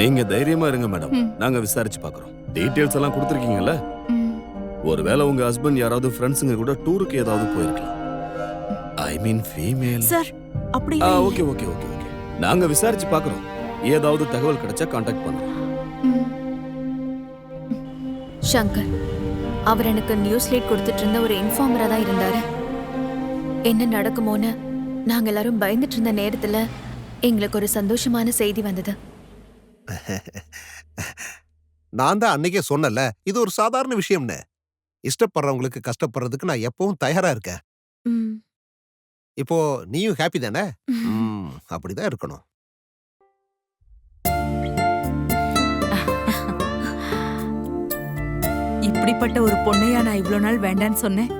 நீங்க தைரியமா இருங்க மேடம். நாங்க விசாரிச்சு பார்க்கறோம். டீடைல்ஸ் எல்லாம் கொடுத்திருக்கீங்கல்ல? ஒருவேளை உங்க ஹஸ்பண்ட் யாராவது ஃப்ரெண்ட்ஸுங்க கூட டூருக்கு ஏதாவது போயிருக்கலாம். ஐ மீன் ஃபீமேல். சார் அப்படி ஓகே ஓகே ஓகே ஓகே. நாங்க விசாரிச்சு பார்க்கறோம். ஏதாவது தகவல் கிடைச்சா கான்டாக்ட் பண்றோம். சங்கர் அவர் எனக்கு நியூஸ் லேட் கொடுத்துட்டு இருந்த ஒரு இன்ஃபார்மரா தான் இருந்தாரு. என்ன நடக்குமோன்னு நாங்க எல்லாரும் பயந்துட்டு இருந்த நேரத்துல எங்களுக்கு ஒரு சந்தோஷமான செய்தி வந்தது. நான் தான் அன்னைக்கே சொன்னல, இது ஒரு சாதாரண விஷயம்னு. இஷ்டப்படுறவங்களுக்கு கஷ்டப்படுறதுக்கு நான் எப்பவும் தயாரா இருக்கேன். இப்போ நீயும் ஹாப்பி தானே? அப்படிதான் இருக்கணும். இப்படிப்பட்ட ஒரு பொண்ணையா நான் இவ்வளவு நாள் வேண்டான்னு சொன்னேன்.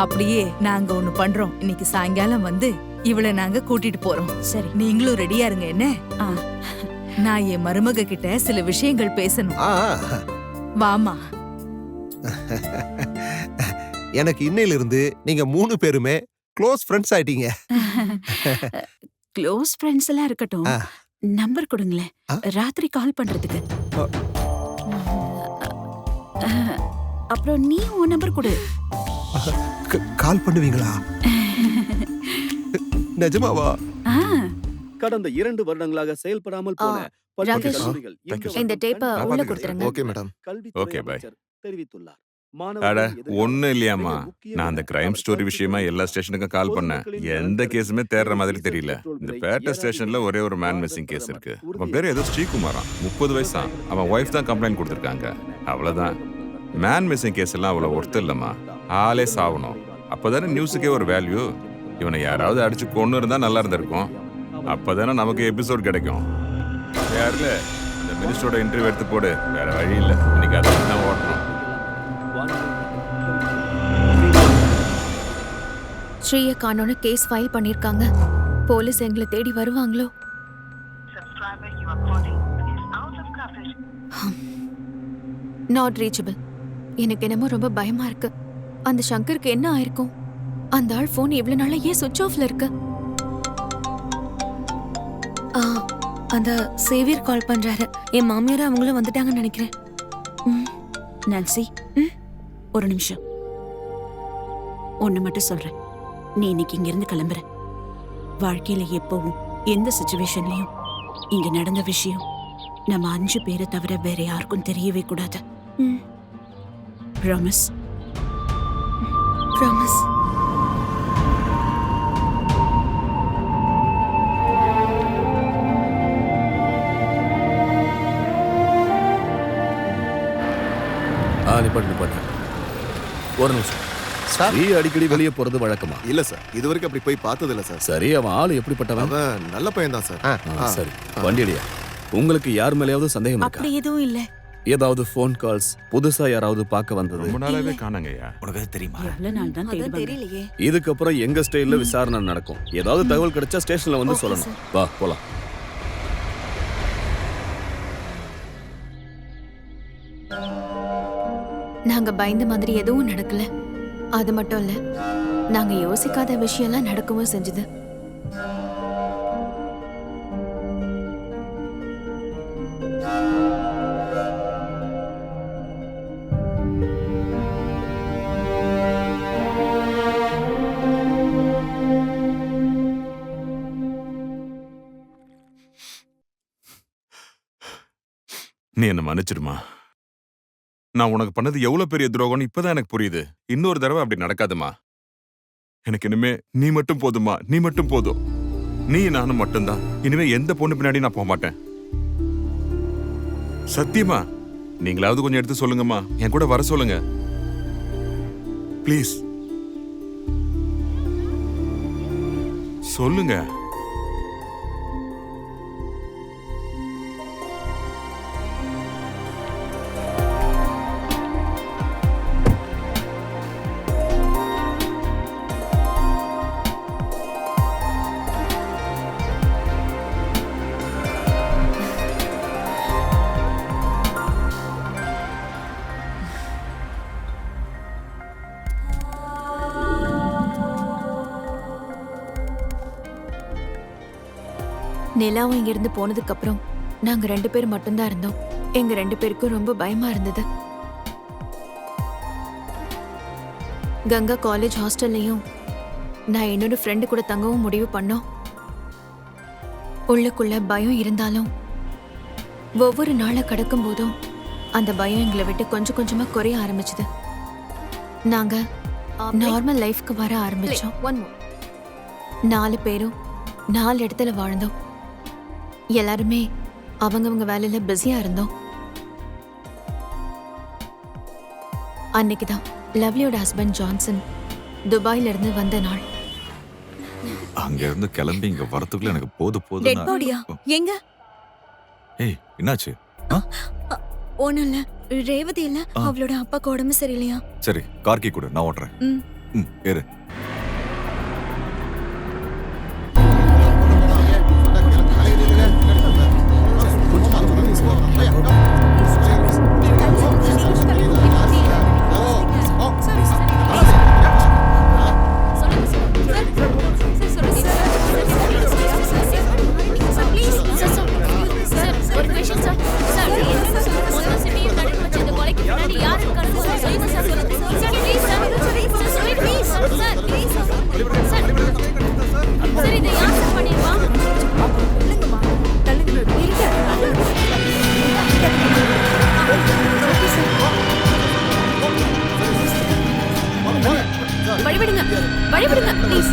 அப்படியே நாங்க ஒண்ணு பண்றோம். இன்னைக்கு சாயங்காலம் வந்து இவளை நாங்க கூட்டிட்டு போறோம். சரி, நீங்களும் ரெடியா இருங்க. என்ன, நான் என் மருமக கிட்ட சில விஷயங்கள் பேசணும். வாமா. எனக்கு இன்னையில இருந்து நீங்க 3 பேருமே க்ளோஸ் ஃப்ரெண்ட்ஸ் ஆயிட்டீங்க. க்ளோஸ் ஃப்ரெண்ட்ஸ் எல்லாம் இருக்கட்டும், நம்பர் கொடுங்களேன், ராத்திரி கால் பண்றதுக்கு. அப்புறம் நீ உன் நம்பர் கொடு. கால் பண்ணுவீங்களா? நிஜமாவா? கடந்த 2 வருடங்களாக செயல்படாமல் போன ராகேஷ், இந்த டேப்ப உள்ள கொடுத்துருங்க. Okay madam. ஓகே பை தெரிவித்துள்ளார். அட ஒன்னும் இல்லையாமா, நான் அந்த கிரைம் ஸ்டோரி விஷயமா எல்லா ஸ்டேஷனுக்கும் கால் பண்ணேன். எந்த கேஸுமே தேடுற மாதிரி தெரியல. இந்த பேட்டை ஸ்டேஷன்ல ஒரே ஒரு மேன் மிஸ்ஸிங் கேஸ் இருக்கு. அவன் பேரு ஏதோ ஸ்ரீகுமாரா, 30 வயசா. அவன் ஒய்ஃப் தான் கம்ப்ளைண்ட் கொடுத்துருக்காங்க. அவ்வளவுதான். மேன் மிஸ்ஸிங் கேஸ் எல்லாம் அவ்வளவு ஒர்த்து இல்லம்மா. ஆளே சாவணும், அப்பதானே நியூஸுக்கே ஒரு வேல்யூ. இவனை யாராவது அடிச்சு கொண்டு இருந்தா நல்லா இருந்திருக்கும். அப்பதானே நமக்கு எபிசோட் கிடைக்கும். யாருல இந்த மினிஸ்டரோட இன்டர்வியூ எடுத்து போடு, வேற வழி இல்லை. இன்னைக்கு அதை தான் ஓட்டணும். ஸ்ரீய காணோன்னு கேஸ் ஃபைல் பண்ணிருக்காங்க. போலீஸ் எங்களை தேடி வருவாங்களோ? Not reachable. எனக்கு என்னமோ ரொம்ப பயமா இருக்கு. அந்த சங்கருக்கு என்ன ஆயிருக்கும்? அந்த ஆள் போன் இவ்வளவு நாளா ஏன் சுவிட்ச் ஆஃப்ல இருக்கு? அந்த சேவியர் கால் பண்றாரு. என் மாமியார் அவங்களும் வந்துட்டாங்கன்னு நினைக்கிறேன். நான்சி, ஒரு நிமிஷம். ஒன்னு மட்டும் சொல்றேன், நீ இன்னைக்கு இங்க இருந்து கிளம்புற. வாழ்க்கையில எப்பவும் எந்த சிச்சுவேஷன்லயும் இங்க நடந்த விஷயம் நம்ம 5 பேரை தவிர வேற யாருக்கும் தெரியவே கூடாது. ப்ராமிஸ்? ப்ராமிஸ். நிப்பாட்டு. ஒரு நிமிஷம். ஸ்ரீ அடிக்கடி வெளியே போறது வழக்கமா? இல்ல சார், இதுவரைக்கும் அப்படி போய் பார்த்தது இல்ல சார். சரி, அவன் ஆளு எப்படிப்பட்டவன்? அவன் நல்ல பையன் தான் சார். சரி, வண்டியடியா. உங்களுக்கு யார் மேலேயாவது சந்தேகம் இருக்கா? அப்படி எதுவும் இல்ல. ஏதாவது போன் கால்ஸ், புதுசா யாராவது பார்க்க வந்தது? ரொம்ப நாளாவே காணங்கய்யா. உனக்கு தெரியுமா? எவ்வளவு நாள் தான் தேடி தெரியலையே. இதுக்கப்புறம் எங்க ஸ்டைல்ல விசாரணை நடக்கும். ஏதாவது தகவல் கிடைச்சா ஸ்டேஷன்ல வந்து சொல்லணும். வா போலாம். நாங்க பயந்த மாதிரி எதுவும் நடக்கல. அது மட்டும் இல்ல, நாங்க யோசிக்காத விஷயம்லாம் நடக்கவும் செஞ்சது. நீ என்ன மன்னிச்சிடுமா. நான் உனக்கு பண்ணது எவ்வளவு பெரிய துரோகம்னு இப்பதான் எனக்கு புரியுது. இன்னொரு தடவை அப்படி நடக்காதுமா. எனக்கு இனிமே நீ மட்டும் போதுமா, நீ மட்டும் போதும். நீ நானும் மட்டும்தான். இனிமே எந்த பொண்ணு பின்னாடி நான் போக மாட்டேன். சத்தியமா. நீங்களாவது கொஞ்சம் எடுத்து சொல்லுங்கம்மா, என் கூட வர சொல்லுங்க ப்ளீஸ். சொல்லுங்க. நிலாவும் இங்கிருந்து போனதுக்கு அப்புறம் நாங்க 2 பேர் மட்டும்தான் இருந்தோம். எங்க 2 பேருக்கும் ரொம்ப பயமா இருந்தது. கங்கா காலேஜ் ஹாஸ்டல்லையும் நான் என்னோட ஃப்ரெண்டு கூட தங்கவும் முடிவு பண்ணோம். உள்ளுக்குள்ள பயம் இருந்தாலும் ஒவ்வொரு நாளை கடக்கும் போதும் அந்த பயம் எங்களை விட்டு கொஞ்சம் கொஞ்சமா குறைய ஆரம்பிச்சது. நாங்க நார்மல் லைஃப்க்கு வர ஆரம்பிச்சோம். 4 பேரும் 4 இடத்துல வாழ்ந்தோம். எல்லாருமே அவங்கவங்க வேலையில பிஸியா இருந்தோம். அன்னைக்குதான் லவ்லியோட ஹஸ்பண்ட் ஜான்சன் துபாயில இருந்து வந்த நாள். அங்க இருந்து கிளம்பி இங்க வரதுக்குள்ள எனக்கு போது டெட் பாடியா எங்க? ஏய் என்னாச்சு? ஒண்ணும் இல்ல, ரேவதி இல்ல, அவளோட அப்பாக்கு உடம்பு சரியில்லையா? சரி கார்கி கூட நான் ஓட்டுறேன். ஏறு. வழிவிடுங்க ப்ளீஸ்.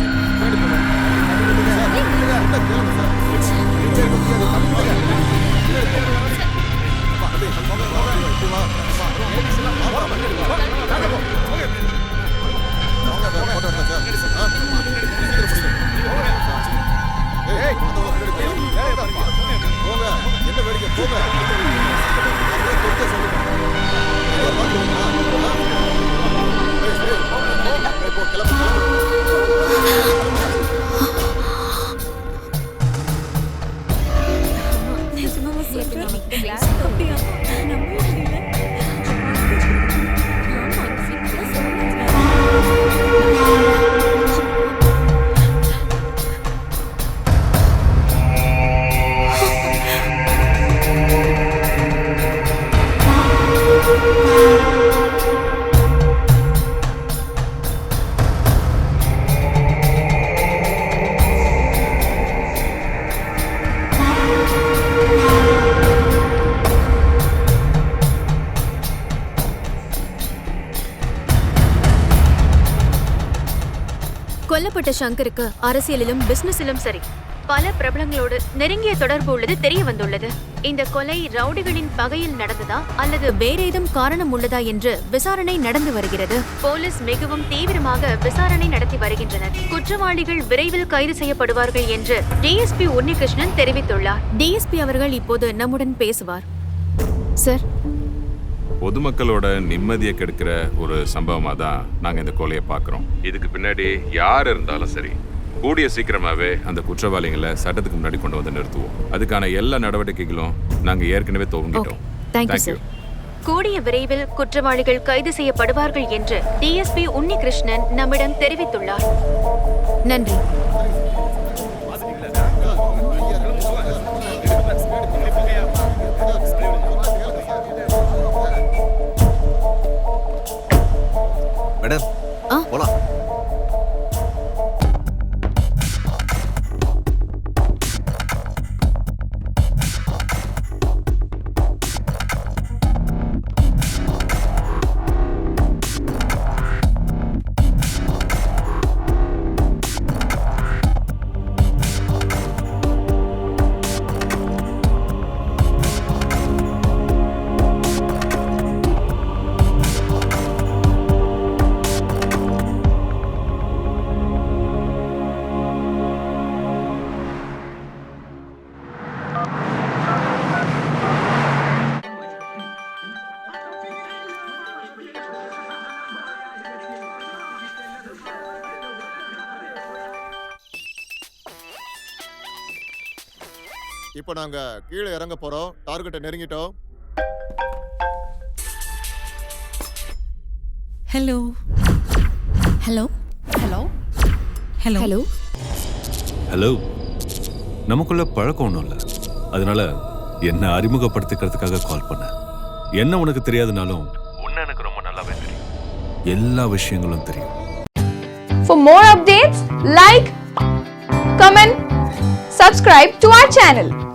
கொல்லப்பட்ட சங்கருக்கு அரசியலிலும் பிசினஸிலும் சரி பல பிரபலங்களோடு நெருங்கிய தொடர்பு உள்ளது தெரிய வந்துள்ளது. இந்த கொலை ரவுடிகளின் பகையில் நடந்ததா அல்லது வேற ஏதும் காரணம் உள்ளதா என்று விசாரணை நடந்து வருகிறது. போலீஸ் மிகவும் தீவிரமாக விசாரணை நடத்தி வருகின்றனர். குற்றவாளிகள் விரைவில் கைது செய்யப்படுவார்கள் என்று டிஎஸ்பி உன்னிகிருஷ்ணன் தெரிவித்துள்ளார். டிஎஸ்பி அவர்கள் இப்போது நம்முடன் பேசுவார். சார், பொதுமக்களோட நிம்மதியை கெடுக்கிற ஒரு சம்பவமா தான் நாங்க இந்த கொலையை பார்க்குறோம். இதுக்கு பின்னாடி யார் இருந்தாலும் சரி கூடிய சீக்கிரமாவே அந்த குற்றவாளிகளை சட்டத்துக்கு முன்னாடி கொண்டு வந்து நிறுத்துவோம். அதுக்கான எல்லா நடவடிக்கைகளும் நாங்க ஏற்கனவே துவங்கிட்டோம். Thank you sir. கூடிய விரைவில் குற்றவாளிகள் கைது செய்யப்படுவார்கள் என்று டிஎஸ்பி உன்னிகிருஷ்ணன் நம்மிடம் தெரிவித்துள்ளார். நன்றி. மேடம் போலாம். இப்போ நாங்க கீழே இறங்க போறோம். டார்கெட்டை நெருங்கிட்டோம். Hello hello hello hello hello hello, நமக்குள்ள பழக்கம் ஒன்றும் இல்லை, அதனால என்ன அறிமுகப்படுத்திக்கிறதுக்காக கால் பண்ணேன். என்ன உனக்கு தெரியாதுனாலும் உன்னை எனக்கு ரொம்ப நல்லாவே தெரியும். எல்லா விஷயங்களும் தெரியும். For more updates, like, comment, subscribe to our channel.